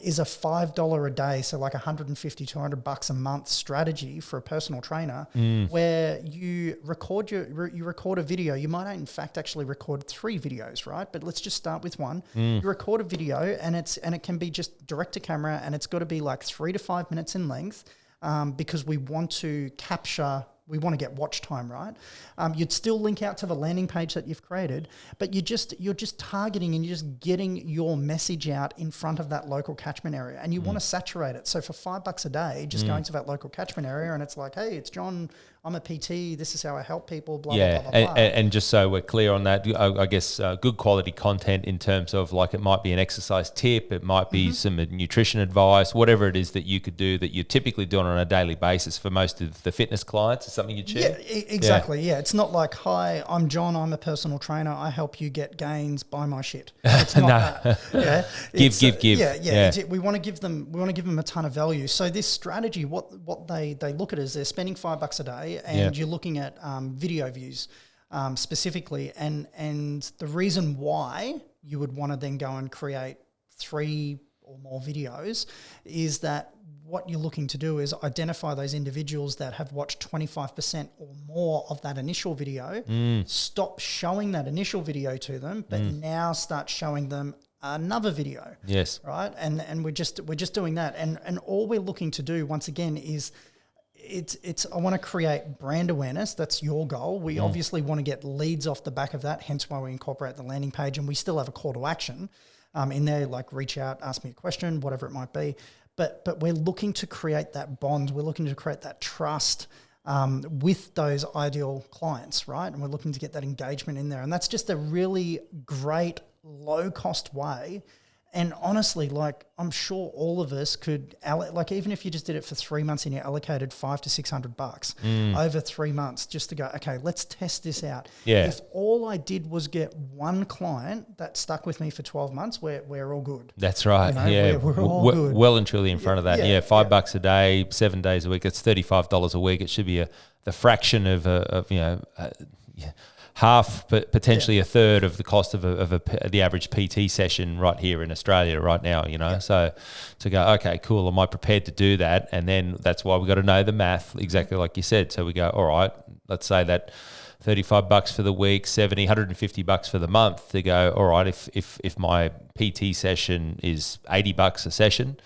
is a $5 a day, so like $150, $200 a month strategy for a personal trainer, where you record a video. You might in fact actually record 3 videos, right? But let's just start with one. You record a video, and it can be just direct to camera, and it's got to be like 3 to 5 minutes in length, because we want to capture. We want to get watch time, right? You'd still link out to the landing page that you've created, but you're just targeting and you're just getting your message out in front of that local catchment area, and you want to saturate it. So for $5 a day, just going to that local catchment area, and it's like, hey, it's John. I'm a PT. This is how I help people. Blah blah blah blah. And just so we're clear on that, I guess good quality content in terms of, like, it might be an exercise tip, it might be some nutrition advice, whatever it is that you could do that you're typically doing on a daily basis for most of the fitness clients. Is something you'd share? Yeah, exactly. Yeah, it's not like, hi, I'm John. I'm a personal trainer. I help you get gains. Buy my shit. It's not that. Yeah, give. Yeah. We want to give them a ton of value. So this strategy, what they look at is they're spending $5 a day. And you're looking at video views specifically, and the reason why you would want to then go and create 3 or more videos is that what you're looking to do is identify those individuals that have watched 25% or more of that initial video, stop showing that initial video to them, but now start showing them another video. Yes. Right? And we're just doing that. And all we're looking to do, once again, is I want to create brand awareness. That's your goal. We obviously want to get leads off the back of that, hence why we incorporate the landing page, and we still have a call to action in there, like reach out, ask me a question, whatever it might be. But we're looking to create that bond. We're looking to create that trust with those ideal clients, right? And we're looking to get that engagement in there. And that's just a really great low-cost way. And honestly, like, I'm sure all of us could, like, even if you just did it for 3 months and you allocated $500 to $600 over 3 months, just to go, okay, let's test this out. Yeah. If all I did was get one client that stuck with me for 12 months, we're all good. That's right. We're all good. Well and truly in front of that. Yeah, $5 a day, 7 days a week. It's $35 a week. It should be the fraction of half, but potentially a third of the cost of the average PT session right here in Australia right now, So to go, okay, cool, am I prepared to do that? And then that's why we got to know the math, exactly like you said. So we go, all right, let's say that $35 for the week, $70, $150 for the month, to go, all right, if my PT session is $80 a session,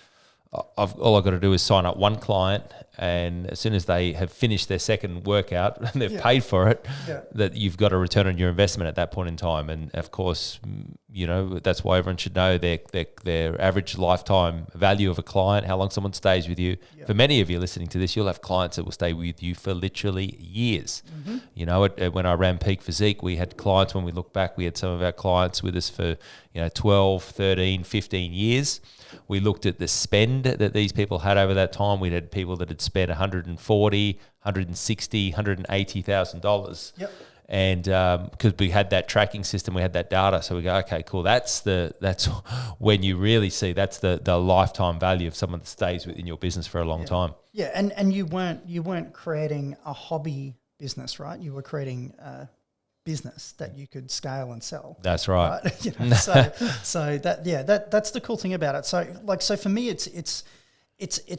all I've got to do is sign up one client, and as soon as they have finished their second workout and they've paid for it, that you've got a return on your investment at that point in time. And of course, that's why everyone should know their average lifetime value of a client, how long someone stays with you. For many of you listening to this, you'll have clients that will stay with you for literally years. When I ran Peak Physique, we had clients, when we look back, we had some of our clients with us for 12, 13, 15 years. We looked at the spend that these people had over that time. We had people that had spent $140,000, $160,000, $180,000. Yep. And because we had that tracking system, we had that data, so we go, okay, cool. That's when you really see that's the lifetime value of someone that stays within your business for a long time. Yeah, and you weren't creating a hobby business, right? You were creating a business that you could scale and sell. That's right. So that's the cool thing about it. So for me, it's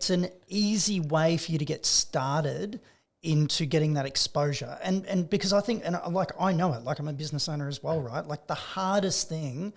an easy way for you to get started into getting that exposure. And because I think, and like, I know it, like, I'm a business owner as well, right? Like, the hardest thing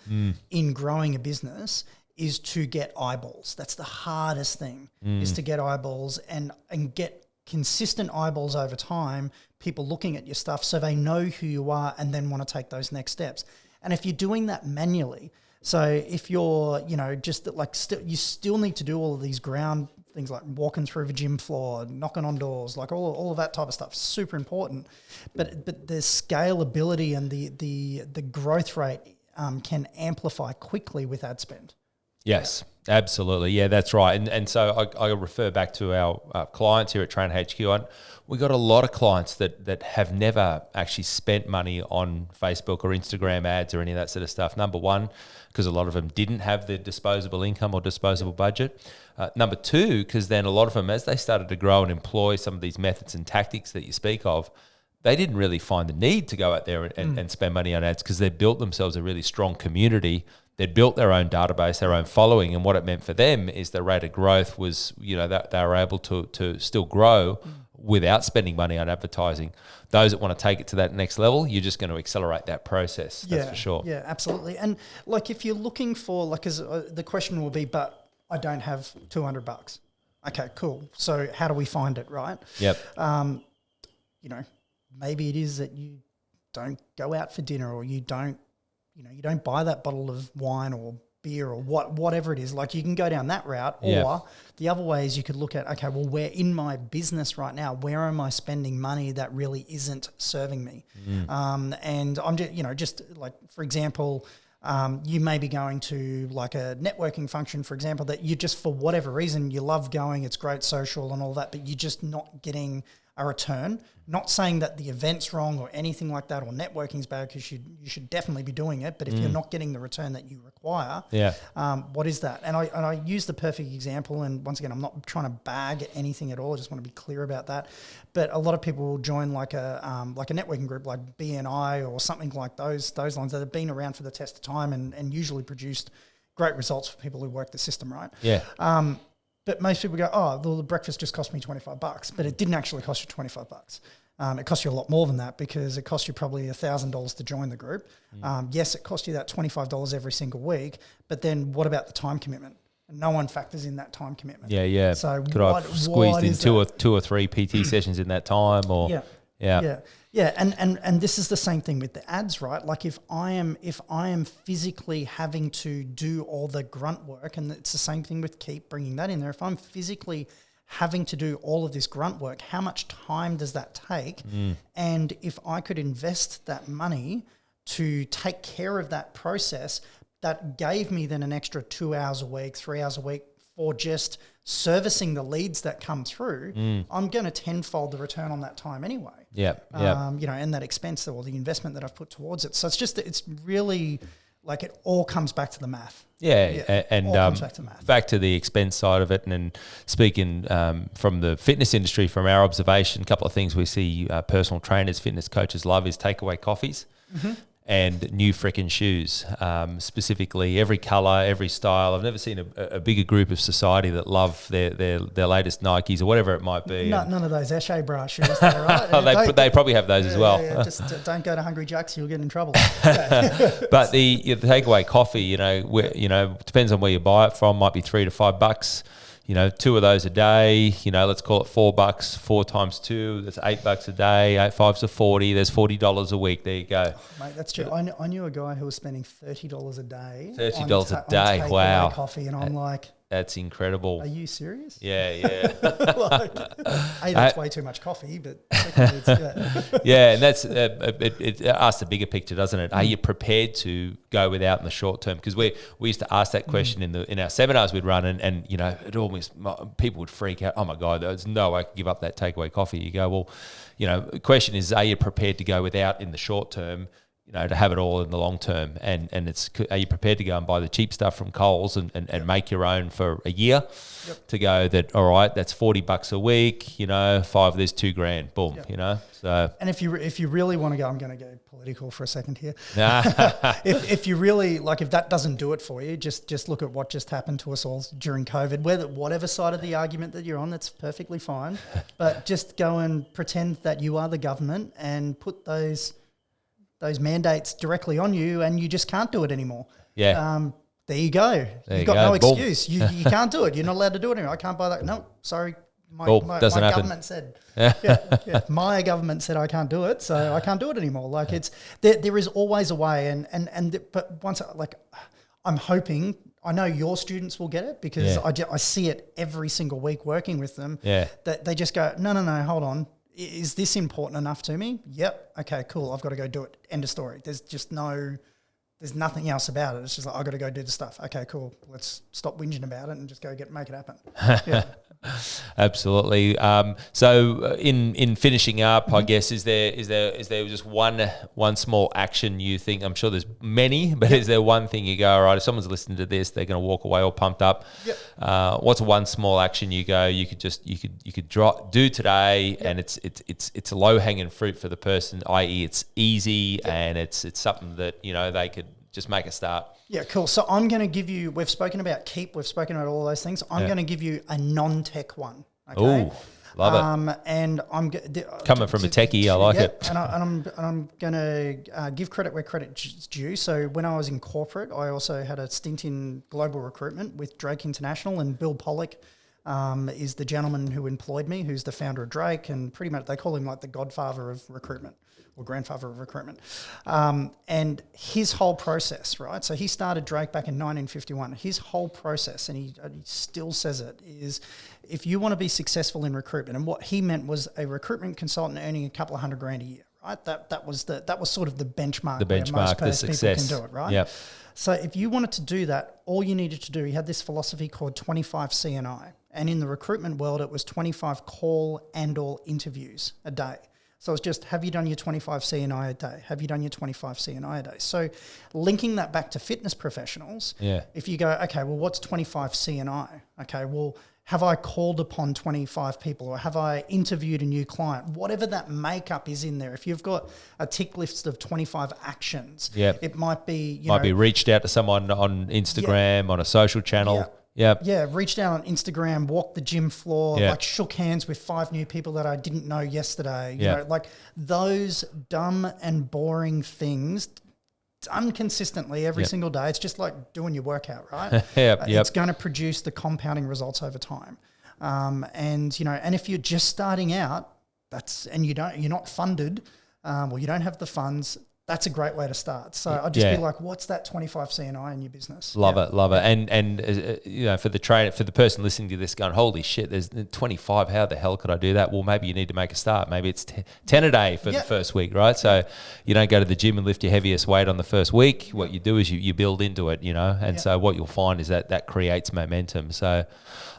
in growing a business is to get eyeballs. That's the hardest thing, is to get eyeballs and get consistent eyeballs over time, people looking at your stuff so they know who you are and then want to take those next steps. And if you're doing that manually, so if you're, just like, you still need to do all of these ground things, like walking through the gym floor, knocking on doors, like all of that type of stuff, super important. But the scalability and the growth rate can amplify quickly with ad spend. Yes, absolutely. Yeah, that's right. And so I refer back to our clients here at Train HQ. We got a lot of clients that have never actually spent money on Facebook or Instagram ads or any of that sort of stuff. Number one, because a lot of them didn't have the disposable income or disposable budget. Number two, because then a lot of them, as they started to grow and employ some of these methods and tactics that you speak of, they didn't really find the need to go out there and spend money on ads because they'd built themselves a really strong community. They'd built their own database, their own following, and what it meant for them is the rate of growth was, that they were able to still grow without spending money on advertising. Those that want to take it to that next level, you're just going to accelerate that process. That's for sure. Yeah, absolutely. And like if you're looking for, like, the question will be, but I don't have $200. Okay, cool. So how do we find it, right? Yep. Maybe it is that you don't go out for dinner, or you don't buy that bottle of wine or beer or whatever it is. Like, you can go down that route, or the other way is you could look at, okay, well, where in my business right now, where am I spending money that really isn't serving me? And I'm just like, for example, you may be going to like a networking function, for example, that you just, for whatever reason, you love going, it's great social and all that, but you're just not getting a return. Not saying that the event's wrong or anything like that, or networking's bad, because you should definitely be doing it. But if you're not getting the return that you require, what is that? And I use the perfect example. And once again, I'm not trying to bag anything at all. I just want to be clear about that. But a lot of people will join like a networking group like BNI or something like those lines that have been around for the test of time and usually produced great results for people who work the system, right? Yeah. But most people go, oh, well, the breakfast just cost me $25, but it didn't actually cost you $25. It cost you a lot more than that, because it cost you probably $1,000 to join the group. Yes, it cost you that $25 every single week, but then what about the time commitment? And no one factors in that time commitment. Yeah. So could I have squeezed in two or three PT sessions in that time? Or Yeah, and this is the same thing with the ads, right? Like if I am physically having to do all the grunt work, and it's the same thing with Keap, bringing that in there. If I'm physically having to do all of this grunt work, how much time does that take? And if I could invest that money to take care of that process, that gave me then an extra 2 hours a week, 3 hours a week for just servicing the leads that come through, I'm going to tenfold the return on that time anyway. And that expense or the investment that I've put towards it. So it's really like it all comes back to the math. Back to the expense side of it. And speaking from the fitness industry, from our observation, a couple of things we see personal trainers, fitness coaches love is takeaway coffees. And new frickin' shoes, specifically every colour, every style. I've never seen a bigger group of society that love their latest Nikes or whatever it might be. None of those Esche bra shoes, there, right? They probably have those as well. Just don't go to Hungry Jack's, you'll get in trouble. But the takeaway coffee, depends on where you buy it from. Might be $3 to $5. 2 of those a day, let's call it $4, 4 times 2, that's $8 a day, 8 5s are 40, there's $40 a week. There you go. Mate, that's true. I knew a guy who was spending $30 a day. $30 a day, wow. Coffee, and I'm like, that's incredible. Are you serious? Yeah. That's way too much coffee, but secondly, and that's it asks the bigger picture, doesn't it? Are you prepared to go without in the short term? Because we used to ask that question in our seminars we'd run, and it almost, people would freak out. Oh my God, there's no way I could give up that takeaway coffee. You go, well, the question is, are you prepared to go without in the short term? To have it all in the long term, and are you prepared to go and buy the cheap stuff from Coles and make your own for a year? To go that, all right, that's $40 a week. 5, there's $2,000. Boom. So. And if you really want to go, I'm going to go political for a second here. if you really if that doesn't do it for you, just look at what just happened to us all during COVID. Whatever side of the argument that you're on, that's perfectly fine. But just go and pretend that you are the government and put those mandates directly on you, and you just can't do it anymore. There you go. You've got no excuse. You can't do it. You're not allowed to do it anymore. I can't buy that. No, sorry. My government said. My government said I can't do it, so I can't do it anymore. Like it's there is always a way, but once I'm hoping. I know your students will get it, because I see it every single week working with them. That they just go, no, hold on. Is this important enough to me? Yep. Okay, cool. I've got to go do it. End of story. There's nothing else about it. It's just like, I've got to go do the stuff. Okay, cool. Let's stop whinging about it and just go make it happen. Absolutely. So in finishing up, I guess is there just one small action you think? I'm sure there's many, but is there one thing you go, all right, if someone's listening to this, they're going to walk away all pumped up? Yep. What's one small action you go you could do today, and it's a low hanging fruit for the person, i.e. it's easy and it's something that they could just make a start. Yeah, cool. So I'm going to give you, we've spoken about Keap, we've spoken about all those things. I'm going to give you a non-tech one. Okay? Ooh, love it. And I'm coming from a techie, I like it. And I'm going to give credit where credit's due. So when I was in corporate, I also had a stint in global recruitment with Drake International, and Bill Pollock is the gentleman who employed me, who's the founder of Drake, and pretty much they call him like the godfather of recruitment, or grandfather of recruitment. And his whole process, right? So he started Drake back in 1951. His whole process, and he still says it, is if you want to be successful in recruitment, and what he meant was a recruitment consultant earning a couple of $100,000 a year, right? That was sort of the benchmark. The success. People can do it, right? Yep. So if you wanted to do that, all you needed to do, he had this philosophy called 25 CNI. And in the recruitment world, it was 25 call and or interviews a day. So it's just, have you done your 25 CNI a day? Have you done your 25 CNI a day? So linking that back to fitness professionals, if you go, okay, well, what's 25 CNI? Okay, well, have I called upon 25 people, or have I interviewed a new client? Whatever that makeup is in there. If you've got a tick list of 25 actions, it might be, be reached out to someone on Instagram, on a social channel. Yeah, reached out on Instagram, walked the gym floor, like shook hands with 5 new people that I didn't know yesterday. You know, like those dumb and boring things done consistently every single day. It's just like doing your workout, right? It's going to produce the compounding results over time. And if you're just starting out, you're not funded, or you don't have the funds, that's a great way to start. So I'd just be like, what's that 25 CNI in your business? Love it. And for the person listening to this going, holy shit, there's 25. How the hell could I do that? Well, maybe you need to make a start. Maybe it's 10 a day for the first week, right? So you don't go to the gym and lift your heaviest weight on the first week. What you do is you build into it, And so what you'll find is that creates momentum. So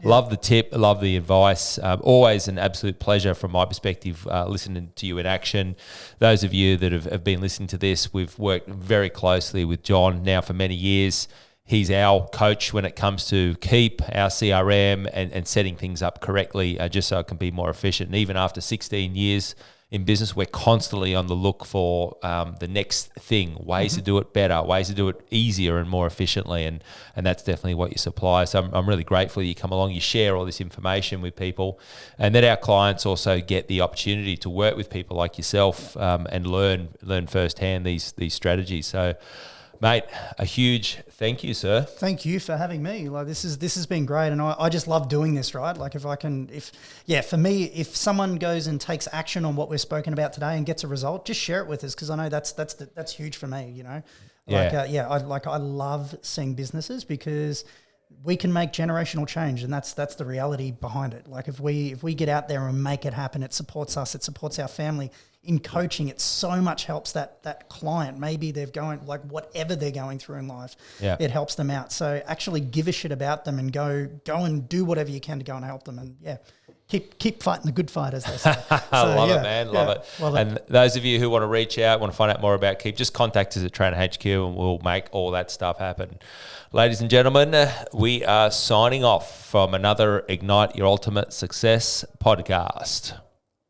love the tip, love the advice. Always an absolute pleasure from my perspective, listening to you in action. Those of you that have been listening to this, we've worked very closely with John now for many years. He's our coach when it comes to Keap, our CRM, and setting things up correctly, just so it can be more efficient. And even after 16 years in business, we're constantly on the look for the next thing, ways to do it better, ways to do it easier and more efficiently, and that's definitely what you supply. So I'm really grateful you come along, you share all this information with people, and that our clients also get the opportunity to work with people like yourself and learn firsthand these strategies. So, mate, a huge thank you, sir. Thank you for having me. Like this has been great, and I just love doing this. Right, like for me, if someone goes and takes action on what we've spoken about today and gets a result, just share it with us, because I know that's huge for me. I love seeing businesses, because we can make generational change, and that's the reality behind it. Like if we get out there and make it happen, it supports us, it supports our family. In coaching, it so much helps that client. Maybe they're going, like whatever they're going through in life, it helps them out. So actually give a shit about them and go and do whatever you can to go and help them. And keep fighting the good fight, as they say. Love it, man. Love it. And those of you who want to reach out, want to find out more about Keap, just contact us at Trainer HQ and we'll make all that stuff happen. Ladies and gentlemen, we are signing off from another Ignite Your Ultimate Success podcast.